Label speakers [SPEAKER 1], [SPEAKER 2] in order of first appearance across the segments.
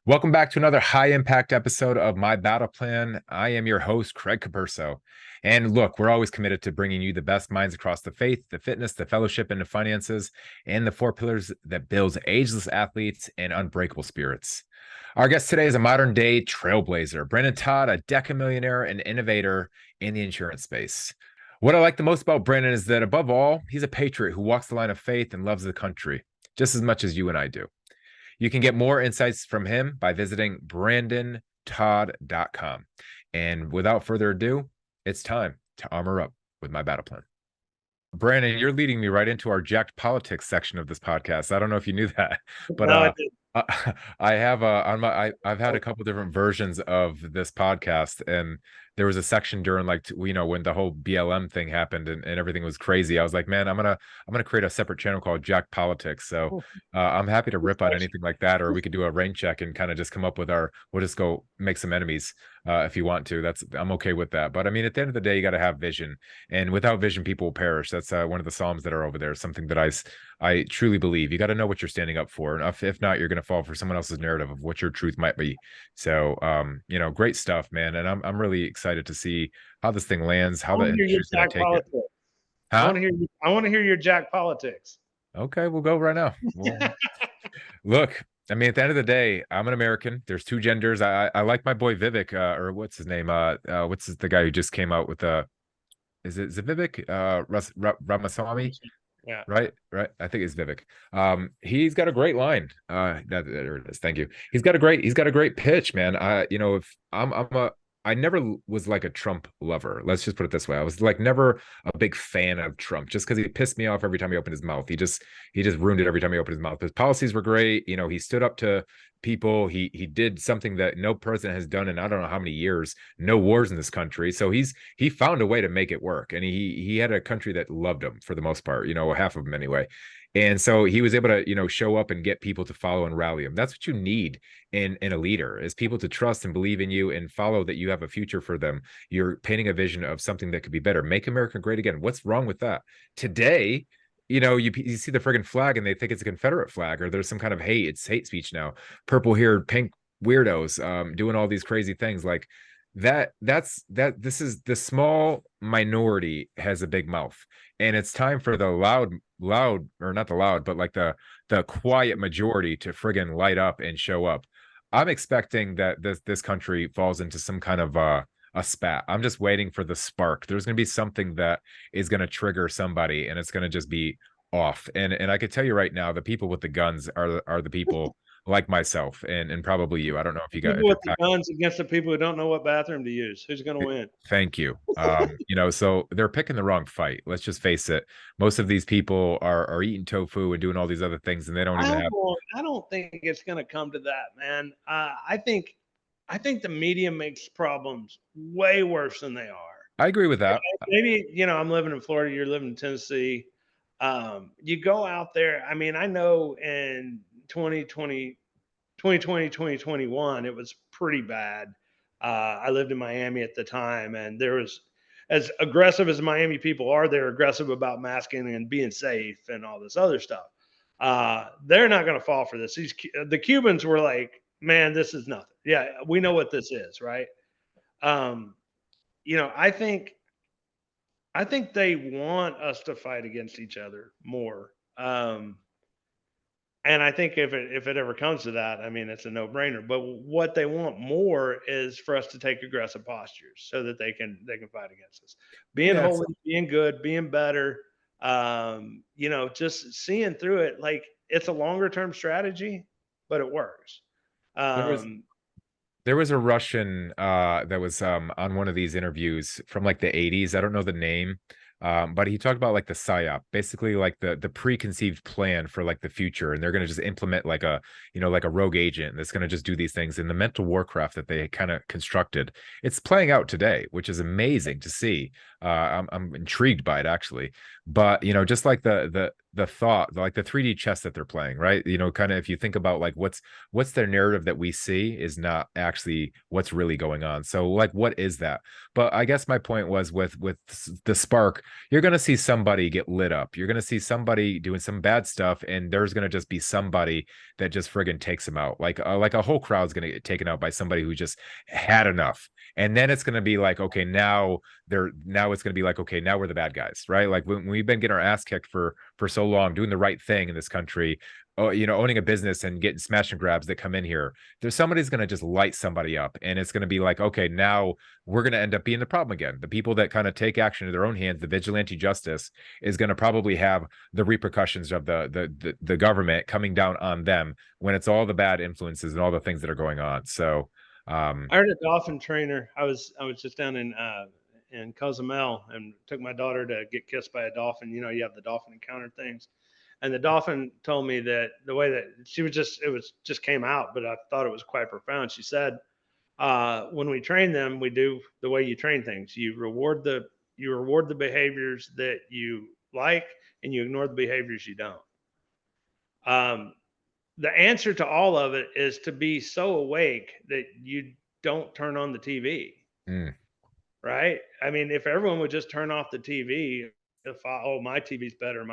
[SPEAKER 1] Welcome back to another high impact episode of My Battle Plan. I am your host, Craig Capurso. And look, we're always committed to bringing you the best minds across the faith, the fitness, the fellowship, and the finances, and the four pillars that builds ageless athletes and unbreakable spirits. Our guest today is a modern day trailblazer, Brandon Todd, a decamillionaire and innovator in the insurance space. What I like the most about Brandon is that above all, he's a patriot who walks the line of faith and loves the country just as much as you and I do. You can get more insights from him by visiting brandontodd.com. And without further ado, it's time to armor up with my battle plan. Brandon, you're leading me right into our jacked politics section of this podcast. I don't know if you knew that, but
[SPEAKER 2] No,
[SPEAKER 1] I have I've had a couple different versions of this podcast, and there was a section during when the whole BLM thing happened and everything was crazy. I was like, man, I'm gonna create a separate channel called Jack Politics. So I'm happy to rip on anything like that, or we could do a rain check and kind of just come up with we'll just go make some enemies if you want to. I'm okay with that. But I mean, at the end of the day, you got to have vision, and without vision, people will perish. That's one of the Psalms that are over there. Something that I truly believe. You got to know what you're standing up for. And if not, you're going to fall for someone else's narrative of what your truth might be. So, great stuff, man. And I'm really excited to see how this thing lands, how the industry is going to take it.
[SPEAKER 2] Huh? I want to hear your jack politics.
[SPEAKER 1] Okay, we'll go right now. Look, I mean, at the end of the day, I'm an American. There's two genders. I like my boy Vivek, or what's his name? The guy who just came out with is it Vivek? Ramaswamy?
[SPEAKER 2] Yeah.
[SPEAKER 1] Right. I think it's Vivek. He's got a great line. There it is. Thank you. He's got a great pitch, man. I never was like a Trump lover. Let's just put it this way. I was like never a big fan of Trump just because he pissed me off every time he opened his mouth. He just ruined it every time he opened his mouth. His policies were great. He stood up to people. He did something that no president has done in I don't know how many years. No wars in this country. So he found a way to make it work, and he had a country that loved him for the most part. Half of them anyway. And so he was able to show up and get people to follow and rally him. That's what you need in a leader, is people to trust and believe in you and follow that you have a future for them. You're painting a vision of something that could be better. Make America great again. What's wrong with that? Today, you see the friggin' flag and they think it's a Confederate flag, or there's some kind of it's hate speech now. Purple haired pink weirdos doing all these crazy things like that. This is the small minority has a big mouth, and it's time for the loud, or not the loud, but like the quiet majority to friggin' light up and show up. I'm expecting that this country falls into some kind of a spat. I'm just waiting for the spark. There's going to be something that is going to trigger somebody, and it's going to just be off. And I could tell you right now, the people with the guns are the people like myself and probably you. I don't know if you got
[SPEAKER 2] people with the guns against the people who don't know what bathroom to use. Who's going to win?
[SPEAKER 1] Thank you. So they're picking the wrong fight. Let's just face it. Most of these people are eating tofu and doing all these other things, and they don't even have.
[SPEAKER 2] I don't think it's going to come to that, man. I think the media makes problems way worse than they are.
[SPEAKER 1] I agree with that.
[SPEAKER 2] Maybe, I'm living in Florida, you're living in Tennessee. You go out there. I mean, I know in 2020, 2021, it was pretty bad. I lived in Miami at the time, and there was, as aggressive as Miami people are, they're aggressive about masking and being safe and all this other stuff. They're not going to fall for this. The Cubans were like, man, this is nothing. Yeah, we know what this is, right? I think they want us to fight against each other more. And I think if it ever comes to that, I mean, it's a no-brainer. But what they want more is for us to take aggressive postures so that they can fight against us. Being holy, being good, being better, just seeing through it. Like, it's a longer-term strategy, but it works.
[SPEAKER 1] There was a Russian that was on one of these interviews from like the 80s. I don't know the name. But he talked about like the psyop, basically like the preconceived plan for like the future, and they're going to just implement like a rogue agent that's going to just do these things. And the mental warcraft that they kind of constructed, it's playing out today, which is amazing to see. I'm intrigued by it actually, But just like the thought, like the 3D chess that they're playing, right? Kind of if you think about like what's their narrative that we see is not actually what's really going on. So like what is that? But I guess my point was with the spark, you're gonna see somebody get lit up. You're gonna see somebody doing some bad stuff, and there's gonna just be somebody that just friggin' takes them out. Like a whole crowd's gonna get taken out by somebody who just had enough. And then it's gonna be like, okay, now it's going to be like, okay, now we're the bad guys, right? Like when we've been getting our ass kicked for so long, doing the right thing in this country, owning a business and getting smash and grabs that come in here, there's somebody's going to just light somebody up, and it's going to be like, okay, now we're going to end up being the problem again. The people that kind of take action in their own hands, the vigilante justice, is going to probably have the repercussions of the government coming down on them when it's all the bad influences and all the things that are going on. So
[SPEAKER 2] I heard a dolphin trainer. I was just down in Cozumel and took my daughter to get kissed by a dolphin. You know, you have the dolphin encounter things. And the dolphin told me that the way that she was just, it was just came out, but I thought it was quite profound. She said, when we train them, we do the way you train things. You reward the behaviors that you like, and you ignore the behaviors you don't. Um, the answer to all of it is to be so awake that you don't turn on the TV.
[SPEAKER 1] mm,
[SPEAKER 2] Right? I mean, if everyone would just turn off the TV, oh, my TV's better,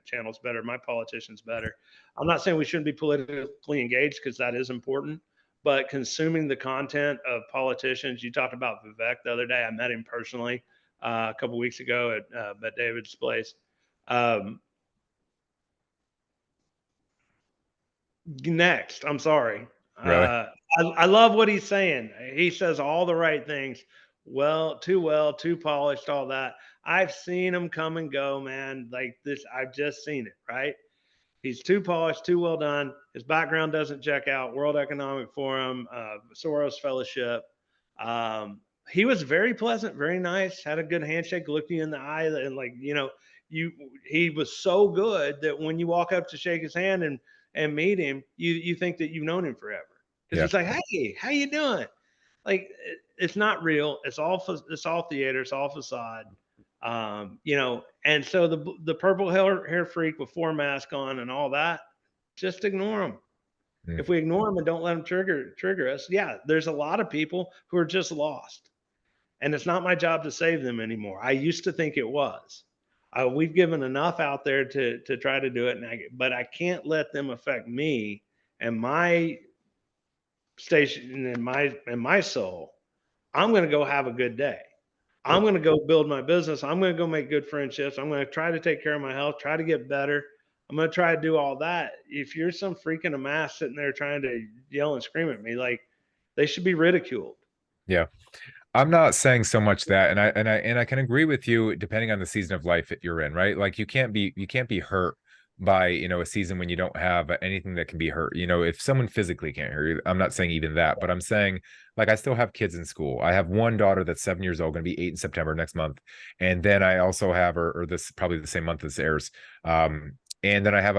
[SPEAKER 2] channel's better, my politician's better. I'm not saying we shouldn't be politically engaged because that is important, but consuming the content of politicians. You talked about Vivek the other day. I met him personally a couple weeks ago at David's place. Um, Next, I'm sorry.
[SPEAKER 1] really?
[SPEAKER 2] I love what he's saying. He says all the right things. Well, too polished, all that. I've seen him come and go, man. Like this, I've just seen it, right? He's too polished, too well done. His background doesn't check out. World Economic Forum, Soros Fellowship. He was very pleasant, very nice, had a good handshake, looked you in the eye, and like, you he was so good that when you walk up to shake his hand and meet him, you think that you've known him forever. Because
[SPEAKER 1] Yeah.
[SPEAKER 2] he's like, hey, how you doing? Like it's not real. It's all theater. It's all facade. And so the purple hair freak with four mask on and all that, just ignore them.
[SPEAKER 1] Mm.
[SPEAKER 2] If we ignore them and don't let them trigger us, yeah, there's a lot of people who are just lost, and it's not my job to save them anymore. I used to think it was. We've given enough out there to try to do it, but I can't let them affect me and my station and my soul. I'm going to go have a good day. I'm
[SPEAKER 1] Yep.
[SPEAKER 2] going to go build my business. I'm going to go make good friendships. I'm going to try to take care of my health, try to get better. I'm going to try to do all that. If you're some freak in a mask sitting there trying to yell and scream at me, like they should be ridiculed.
[SPEAKER 1] Yeah. I'm not saying so much that, and I can agree with you depending on the season of life that you're in, right? Like you can't be hurt by a season when you don't have anything that can be hurt. If someone physically can't hurt you, I'm not saying even that, but I'm saying like I still have kids in school. I have one daughter that's 7 years old, going to be 8 in September next month, and then I also have her, or this probably the same month as airs. And then I have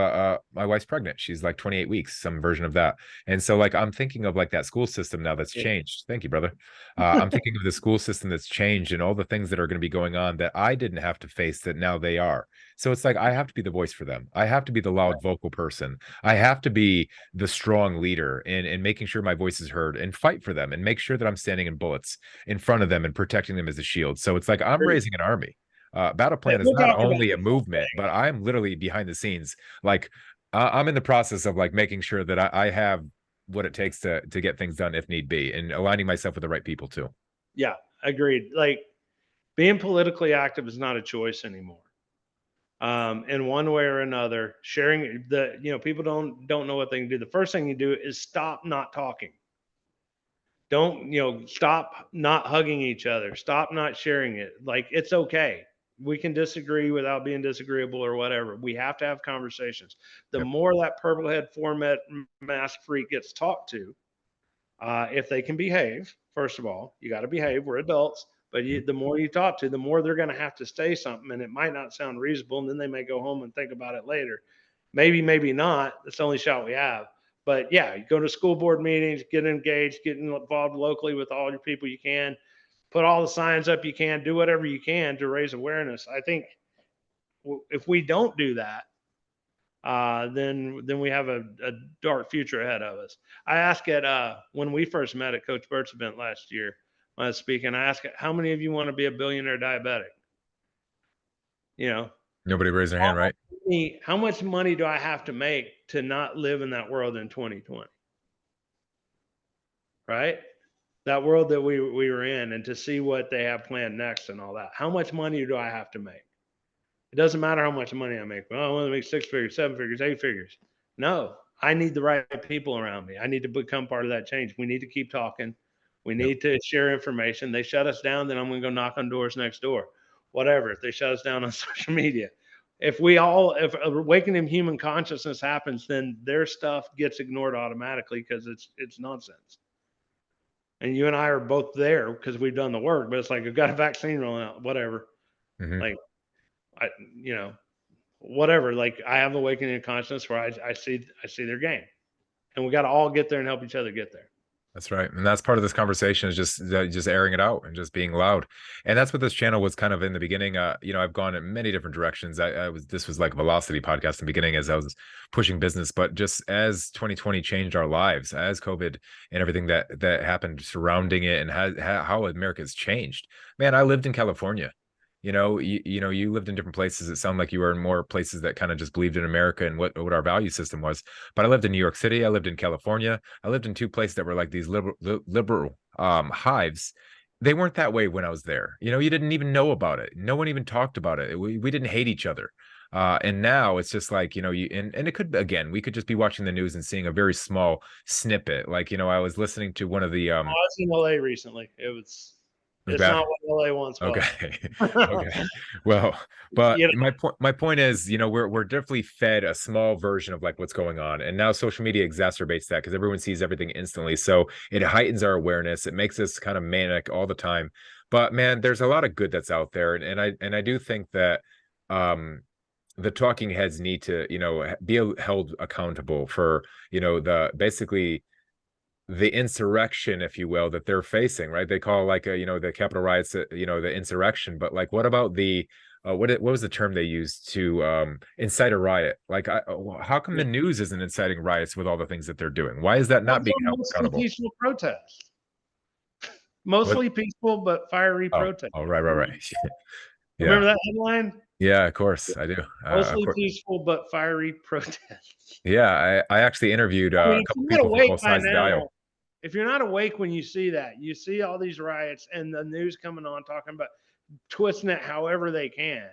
[SPEAKER 1] my wife's pregnant. She's like 28 weeks, some version of that. And so like I'm thinking of like that school system now that's
[SPEAKER 2] Yeah.
[SPEAKER 1] changed. Thank you, brother. I'm thinking of the school system that's changed and all the things that are going to be going on that I didn't have to face that now they are. So it's like I have to be the voice for them. I have to be the loud vocal person. I have to be the strong leader in making sure my voice is heard and fight for them and make sure that I'm standing in bullets in front of them and protecting them as a shield. So it's like I'm raising an army. Battle Plan is
[SPEAKER 2] We'll
[SPEAKER 1] not
[SPEAKER 2] talk about
[SPEAKER 1] only a
[SPEAKER 2] this all
[SPEAKER 1] movement,
[SPEAKER 2] day.
[SPEAKER 1] but I'm literally behind the scenes. Like I'm in the process of like making sure that I have what it takes to get things done if need be, and aligning myself with the right people too.
[SPEAKER 2] Yeah, agreed. Like being politically active is not a choice anymore. In one way or another, sharing people don't know what they can do. The first thing you do is stop not talking. Don't stop not hugging each other. Stop not sharing it. Like it's okay. We can disagree without being disagreeable or whatever. We have to have conversations. The
[SPEAKER 1] Yep.
[SPEAKER 2] more that purple head format mask freak gets talked to, if they can behave, first of all, you got to behave. We're adults, but
[SPEAKER 1] Mhm.
[SPEAKER 2] the more you talk to, the more they're going to have to say something, and it might not sound reasonable, and then they may go home and think about it later. Maybe not. That's the only shot we have. But yeah, you go to school board meetings, get engaged, get involved locally with all your people you can, put all the signs up you can, do whatever you can to raise awareness. I think if we don't do that, then we have a dark future ahead of us. I asked at when we first met at Coach Burt's event last year when I was speaking, I asked how many of you want to be a billionaire diabetic? You know,
[SPEAKER 1] Nobody raised their hand, right?
[SPEAKER 2] how much money do I have to make to not live in that world in 2020? Right? That world that we were in, and to see what they have planned next and all that. How much money do I have to make? It doesn't matter how much money I make. Well, I want to make 6 figures, 7 figures, 8 figures. No, I need the right people around me. I need to become part of that change. We need to keep talking. We
[SPEAKER 1] Yep.
[SPEAKER 2] need to share information. They shut us down, then I'm going to go knock on doors next door. Whatever. If they shut us down on social media, if awakening human consciousness happens, then their stuff gets ignored automatically because it's nonsense. And you and I are both there because we've done the work. But it's like we've got a vaccine rolling out. Whatever.
[SPEAKER 1] Mm-hmm.
[SPEAKER 2] Like I, whatever. Like I have awakening of consciousness where I see their game, and we got to all get there and help each other get there.
[SPEAKER 1] That's right. And that's part of this conversation is just airing it out and just being loud. And that's what this channel was kind of in the beginning. I've gone in many different directions. This was like a velocity podcast in the beginning as I was pushing business, but just as 2020 changed our lives, as COVID and everything that happened surrounding it and how America's changed. Man, I lived in California. You lived in different places. It sounded like you were in more places that kind of just believed in America and what our value system was. But I lived in New York City. I lived in California. I lived in two places that were like these liberal hives. They weren't that way when I was there. You didn't even know about it. No one even talked about it. We didn't hate each other. And now it's just like, and it could, again, we could just be watching the news and seeing a very small snippet. Like, I was listening to one of the
[SPEAKER 2] I was in LA recently. It's
[SPEAKER 1] bad.
[SPEAKER 2] not what LA once was.
[SPEAKER 1] Okay. Okay. Well, but
[SPEAKER 2] You
[SPEAKER 1] my point is, we're definitely fed a small version of like what's going on. And now social media exacerbates that because everyone sees everything instantly. So it heightens our awareness. It makes us kind of manic all the time. But man, there's a lot of good that's out there. And I do think that the talking heads need to, be held accountable for, the basically the insurrection, if you will, that they're facing, right? They call like the Capitol riots, the insurrection. But like, what about the what was the term they used to incite a riot? Like, how come the news isn't inciting riots with all the things that they're doing? Why is that not being held
[SPEAKER 2] mostly
[SPEAKER 1] accountable?
[SPEAKER 2] peaceful protests.
[SPEAKER 1] What?
[SPEAKER 2] Mostly peaceful but fiery protests.
[SPEAKER 1] Oh, right. Yeah,
[SPEAKER 2] Remember that headline?
[SPEAKER 1] yeah, of course I do. Of
[SPEAKER 2] Mostly
[SPEAKER 1] course.
[SPEAKER 2] peaceful but fiery protests.
[SPEAKER 1] Yeah, I actually interviewed
[SPEAKER 2] I mean,
[SPEAKER 1] a
[SPEAKER 2] if
[SPEAKER 1] couple
[SPEAKER 2] you're not
[SPEAKER 1] people from
[SPEAKER 2] awake
[SPEAKER 1] both
[SPEAKER 2] by
[SPEAKER 1] sides of the aisle.
[SPEAKER 2] now, if you're not awake when you see that, you see all these riots and the news coming on talking about twisting it however they can.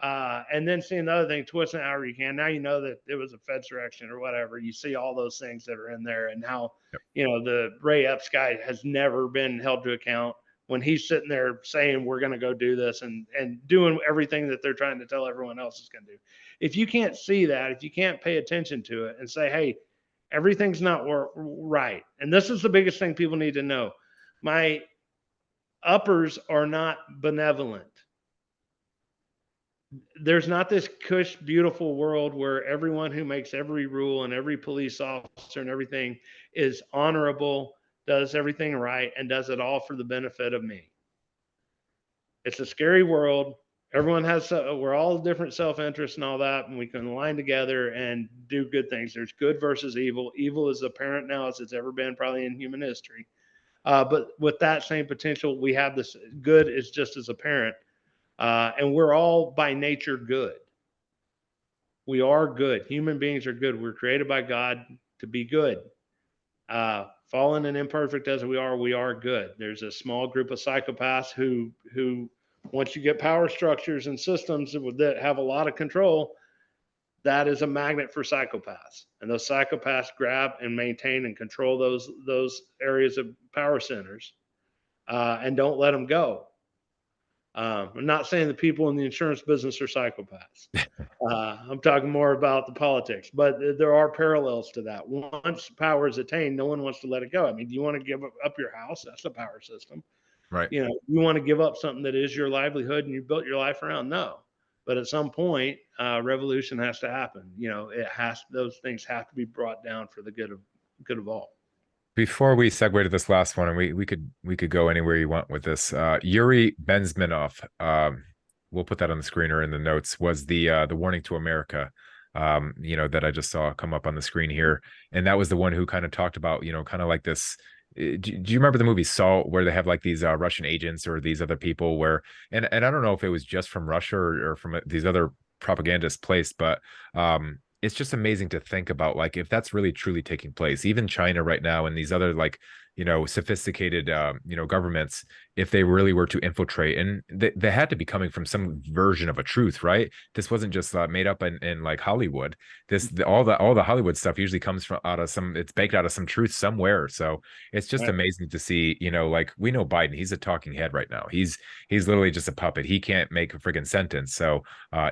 [SPEAKER 2] And then seeing the other thing, twisting it however you can. Now you know that it was a Fedsurrection or whatever. You see all those things that are in there and how,
[SPEAKER 1] Yep.
[SPEAKER 2] The Ray Epps guy has never been held to account when he's sitting there saying we're going to go do this and doing everything that they're trying to tell everyone else is going to do. If you can't see that, if you can't pay attention to it and say, hey, everything's not right. And this is the biggest thing people need to know. My uppers are not benevolent. There's not this cush, beautiful world where everyone who makes every rule and every police officer and everything is honorable, does everything right, and does it all for the benefit of me. It's a scary world. We're all different self-interest and all that, and we can align together and do good things. There's good versus evil. Evil is apparent now as it's ever been probably in human history. But with that same potential, we have this good is just as apparent. And we're all by nature good. We are good. Human beings are good. We're created by God to be good. Fallen and imperfect as we are good. There's a small group of psychopaths who once you get power structures and systems that have a lot of control, that is a magnet for psychopaths. And those psychopaths grab and maintain and control those areas of power centers and don't let them go. I'm not saying the people in the insurance business are psychopaths. I'm talking more about the politics, but there are parallels to that. Once power is attained, no one wants to let it go. I mean, do you want to give up your house? That's a power system.
[SPEAKER 1] Right.
[SPEAKER 2] You want to give up something that is your livelihood and you built your life around? No. But at some point, revolution has to happen. Those things have to be brought down for the good of all.
[SPEAKER 1] Before we segue to this last one, and we could go anywhere you want with this. Yuri Benzmenov we'll put that on the screen or in the notes, was the warning to America, that I just saw come up on the screen here. And that was the one who kind of talked about, kind of like this. Do you remember the movie Salt, where they have like these Russian agents or these other people where, and I don't know if it was just from Russia or from these other propagandists placed, but it's just amazing to think about, like, if that's really truly taking place, even China right now and these other, like, sophisticated governments, if they really were to infiltrate, and they had to be coming from some version of a truth, right? This wasn't just made up in like Hollywood. All the Hollywood stuff usually comes from out of some, it's baked out of some truth somewhere. So it's just
[SPEAKER 2] Right.
[SPEAKER 1] amazing to see, like, we know Biden, he's a talking head right now. He's literally just a puppet. He can't make a friggin' sentence. So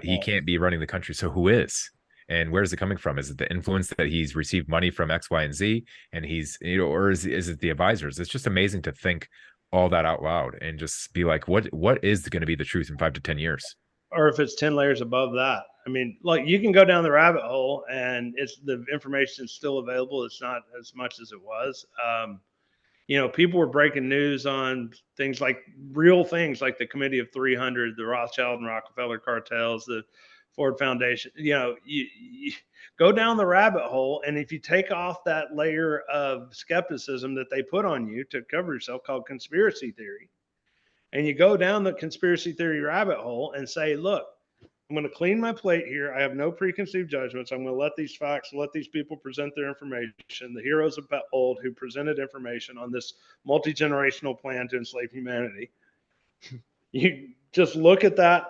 [SPEAKER 1] he
[SPEAKER 2] Right.
[SPEAKER 1] can't be running the country. So who is? And where's it coming from? Is it the influence that he's received money from X, Y, and Z, and he's, or is it the advisors? It's just amazing to think all that out loud and just be like, what is going to be the truth in 5 to 10 years?
[SPEAKER 2] Or if it's 10 layers above that. I mean, like, you can go down the rabbit hole and it's the information is still available. It's not as much as it was. People were breaking news on things like real things like the Committee of 300, the Rothschild and Rockefeller cartels, the Ford Foundation. You go down the rabbit hole, and if you take off that layer of skepticism that they put on you to cover yourself, called conspiracy theory, and you go down the conspiracy theory rabbit hole and say, look, I'm going to clean my plate here. I have no preconceived judgments. I'm going to let these facts, let these people present their information, the heroes of old who presented information on this multi generational plan to enslave humanity. You just look at that,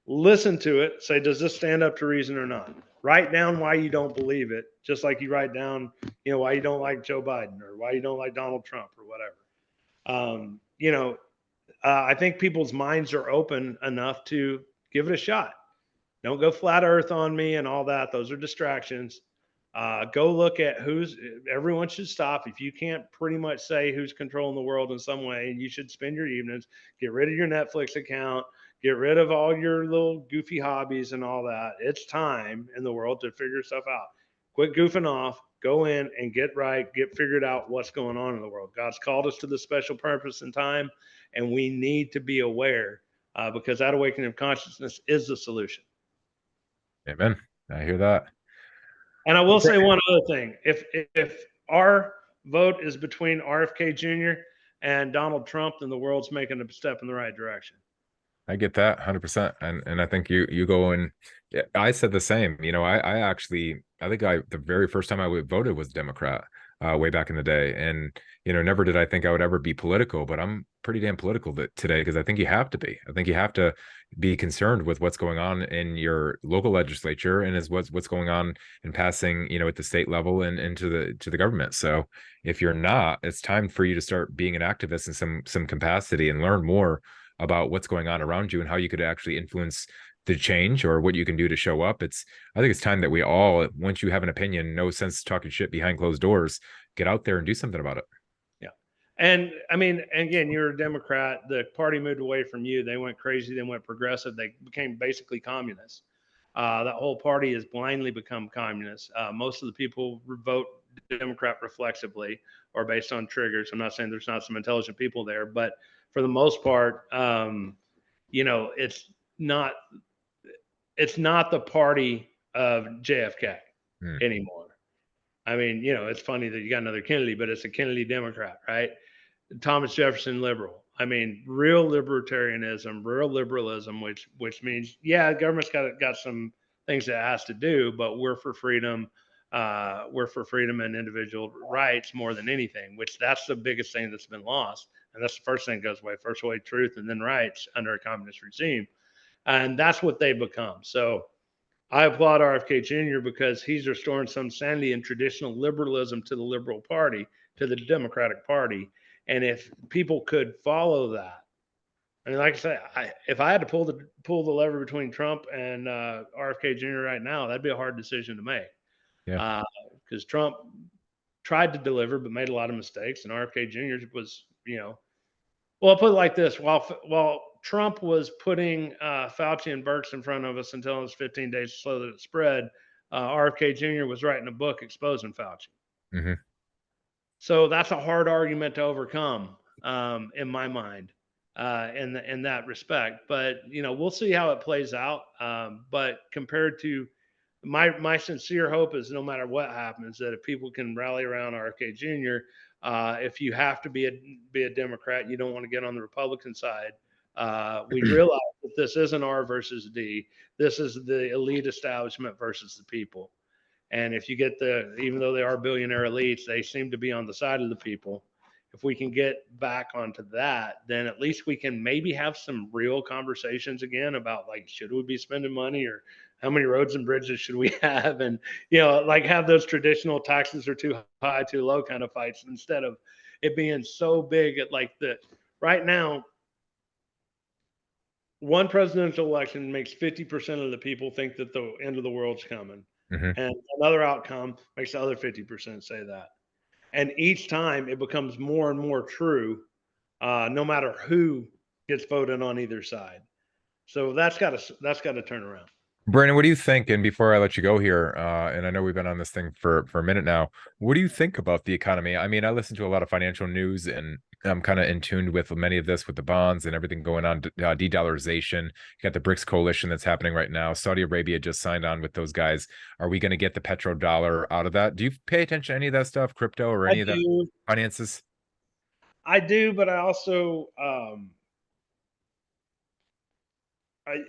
[SPEAKER 2] listen to it, say, does this stand up to reason or not? Write down why you don't believe it, just like you write down, why you don't like Joe Biden or why you don't like Donald Trump or whatever. I think people's minds are open enough to give it a shot. Don't go flat earth on me and all that. Those are distractions. Go look at everyone should stop. If you can't pretty much say who's controlling the world in some way, and you should spend your evenings, get rid of your Netflix account, get rid of all your little goofy hobbies and all that. It's time in the world to figure stuff out. Quit goofing off, go in and get right, get figured out what's going on in the world. God's called us to this special purpose and time, and we need to be aware because that awakening of consciousness is the solution.
[SPEAKER 1] Amen. I hear that.
[SPEAKER 2] And I will say one other thing: if our vote is between RFK Jr. and Donald Trump, then the world's making a step in the right direction.
[SPEAKER 1] I get that 100%. And I think you go and, yeah, I said the same. I actually, I think the very first time I voted was Democrat, way back in the day. And, never did I think I would ever be political, but I'm pretty damn political today, because I think you have to be. I think you have to be concerned with what's going on in your local legislature, and is what's going on in passing, at the state level and into the government. So if you're not, it's time for you to start being an activist in some capacity and learn more about what's going on around you and how you could actually influence the change, or what you can do to show up. I think it's time that we all, once you have an opinion, no sense talking shit behind closed doors, get out there and do something about it.
[SPEAKER 2] Yeah. And I mean, again, you're a Democrat. The party moved away from you. They went crazy. They went progressive. They became basically communists. That whole party has blindly become communist. Most of the people vote Democrat reflexively or based on triggers. I'm not saying there's not some intelligent people there, but for the most part, it's not it's not the party of JFK
[SPEAKER 1] Hmm.
[SPEAKER 2] anymore. I mean, it's funny that you got another Kennedy, but it's a Kennedy Democrat, right? Thomas Jefferson liberal. I mean, real libertarianism, real liberalism, which means, yeah, government's got some things that it has to do, but we're for freedom. We're for freedom and individual rights more than anything. Which that's the biggest thing that's been lost, and that's the first thing that goes away. First away truth, and then rights under a communist regime, and that's what they become. So I applaud RFK Jr. because he's restoring some sanity and traditional liberalism to the liberal party, to the Democratic Party. And if people could follow that, I mean, like I said, if I had to pull the lever between Trump and RFK Jr. right now, that'd be a hard decision to make
[SPEAKER 1] Yeah.
[SPEAKER 2] because Trump tried to deliver but made a lot of mistakes, and RFK Jr. was, well, I'll put it like this: while Trump was putting Fauci and Birx in front of us and telling us 15 days to slow that it spread, RFK Jr. was writing a book exposing Fauci.
[SPEAKER 1] Hmm.
[SPEAKER 2] So that's a hard argument to overcome in my mind. in that respect. But we'll see how it plays out. But compared to my sincere hope is no matter what happens, that if people can rally around RFK Jr., if you have to be a Democrat, you don't want to get on the Republican side. We realize that this isn't R versus D. This is the elite establishment versus the people. And if you get even though they are billionaire elites, they seem to be on the side of the people. If we can get back onto that, then at least we can maybe have some real conversations again about, like, should we be spending money, or how many roads and bridges should we have? And, like, have those traditional taxes are too high, too low kind of fights, instead of it being so big at, like, right now, one presidential election makes 50% of the people think that the end of the world's coming.
[SPEAKER 1] Hmm.
[SPEAKER 2] And another outcome makes the other 50% say that. And each time it becomes more and more true, no matter who gets voted on either side. So that's got to turn around.
[SPEAKER 1] Brandon, what do you think? And before I let you go here, and I know we've been on this thing for a minute now, what do you think about the economy? I mean, I listen to a lot of financial news, and I'm kind of in tune with many of this with the bonds and everything going on, de-dollarization. You got the BRICS coalition that's happening right now. Saudi Arabia just signed on with those guys. Are we going to get the petrodollar out of that? Do you pay attention to any of that stuff, crypto or
[SPEAKER 2] I
[SPEAKER 1] any of that
[SPEAKER 2] do,
[SPEAKER 1] finances?
[SPEAKER 2] I do, but I also, I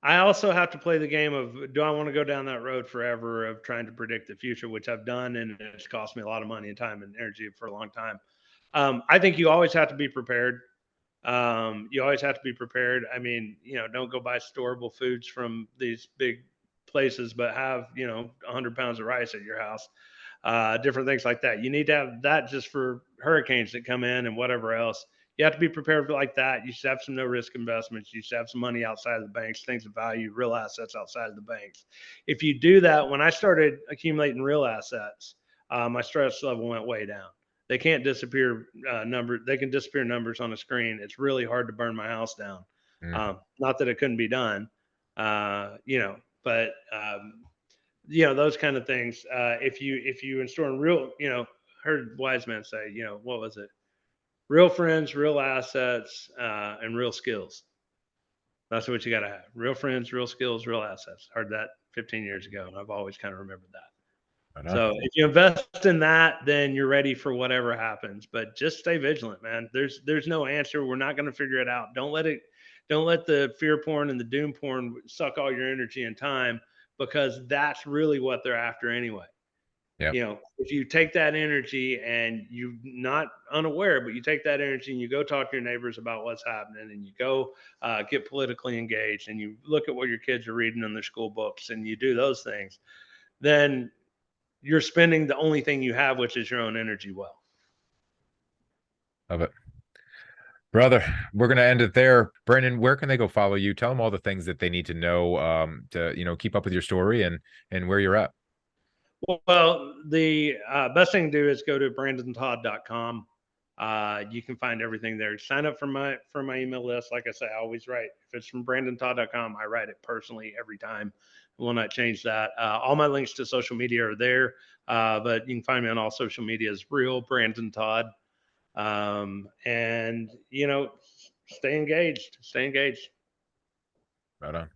[SPEAKER 2] I also have to play the game of, do I want to go down that road forever of trying to predict the future, which I've done, and it's cost me a lot of money and time and energy for a long time. I think you always have to be prepared. You always have to be prepared. I mean, don't go buy storable foods from these big places, but have 100 pounds of rice at your house. Different things like that. You need to have that just for hurricanes that come in and whatever else. You have to be prepared for like that. You should have some no risk investments. You should have some money outside of the banks, things of value, real assets outside of the banks. If you do that, when I started accumulating real assets, my stress level went way down. They can't disappear numbers. They can disappear numbers on a screen. It's really hard to burn my house down.
[SPEAKER 1] Mm,
[SPEAKER 2] Not that it couldn't be done, but those kind of things. If you install in real, heard wise men say, what was it? Real friends, real assets, and real skills. That's what you got to have. Real friends, real skills, real assets. Heard that 15 years ago, and I've always kind of remembered that.
[SPEAKER 1] right on.
[SPEAKER 2] So if you invest in that, then you're ready for whatever happens. But just stay vigilant, man. There's no answer. We're not going to figure it out. Don't let the fear porn and the doom porn suck all your energy and time, because that's really what they're after anyway.
[SPEAKER 1] Yeah.
[SPEAKER 2] If you take that energy and you're not unaware, but you take that energy and you go talk to your neighbors about what's happening, and you go get politically engaged, and you look at what your kids are reading in their school books, and you do those things, then you're spending the only thing you have, which is your own energy, well.
[SPEAKER 1] Love it. Brother, we're gonna end it there. Brandon, where can they go follow you? Tell them all the things that they need to know to keep up with your story and where you're at.
[SPEAKER 2] Well, the best thing to do is go to brandontodd.com. You can find everything there. Sign up for my email list. Like I say, I always write. If it's from brandontodd.com, I write it personally every time. I will not change that. All my links to social media are there, but you can find me on all social media as real Brandon Todd. And stay engaged. Stay engaged.
[SPEAKER 1] Right on.